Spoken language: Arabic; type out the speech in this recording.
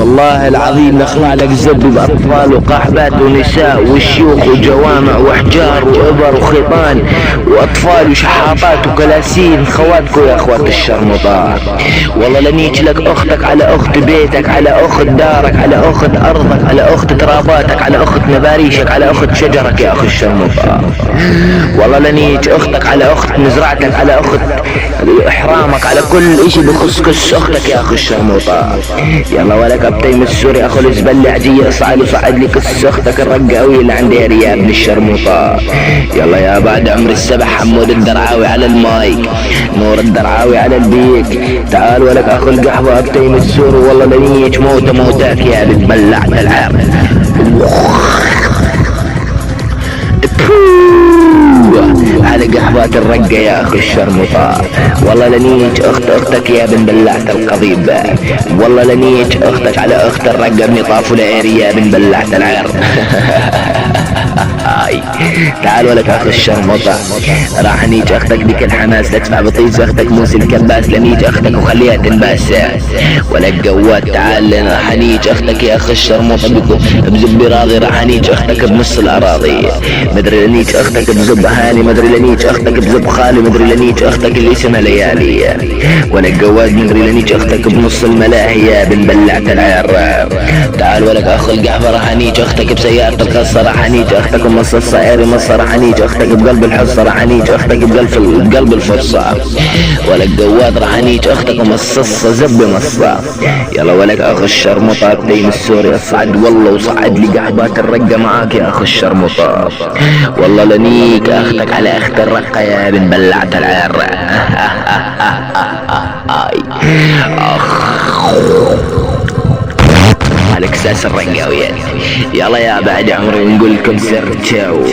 والله العظيم نخلع لك زب بأطفال وقحبات ونساء وشيوخ وجوامع وأحجار وإبر وخيطان وأطفال وشحاطات وكلاسين، خواتكو يا أخوات الشرمطات. والله لنيج لك أختك على أخت بيتك، على أخت دارك، على أخت أرضك، على أخت تراباتك، على أخت نباريشك، على أخت شجرك يا أخي الشرمطات. والله لنيج أختك على أخت مزرعتك، على أخت إحرامك، على كل إشي بخص أختك يا أخي الشرمطات. يلا ولا كابتن السوري أخو الزبلة عجية اصعد وصعد لي قص أختك الرقاوي اللي عندي رياب من الشرمطات. يلا يا بعد عمر السبع حمود الدرعاوي على المايك، نور الدرعاوي على البيك. تعال ولك أخو القحبة كابتن السوري. والله لنيج موتاك يا بتبلع العاب على قحبات الرقة يا أخي الشرمطات. والله لنيج أختك يا بن بلعت القضيب. والله لنيج أختك على أخت الرقة بن طافو لعيري يا بن بلعت العر. تعال ولك أخي الشرمطة، راح نيج أختك بك الحماس تدفع بطيس أختك موسى الكباس، لنيج أختك وخليها تنباس. ولك قوات تعال راح نيج أختك يا أخي الشرمطة بزب راضي، راح نيج أختك بنص الأراضي. مدري لنيج أختك بزب هاني، مدري لنيج أختك بزب خالي، مدري لنيج أختك اللي اسمها ليالي. ولك قوات مدري لنيج أختك بنص الملاهي يا بن بلعت العر. تعال ولك أخو القحبة راح نيج أختك بسيارة الخاصة، راح نيج أختك بمصاصة عيري مصة، راح نيج أختك بقلب الحصة، راح نيج أختك بقلب الفرصة. ولك قوات راح نيج أختك مصصة زب مصة. يلا ولك أخو الشرمطة ديم السوري اصعد والله وصعد لي قحبات الرقة معاك يا أخو الشرمطة. والله لنيك أختك على أخت الرقة يا بن بلعت العر. على كساس الرقاوية. يلا يا بعد عمري نقول لكم سر تشاو.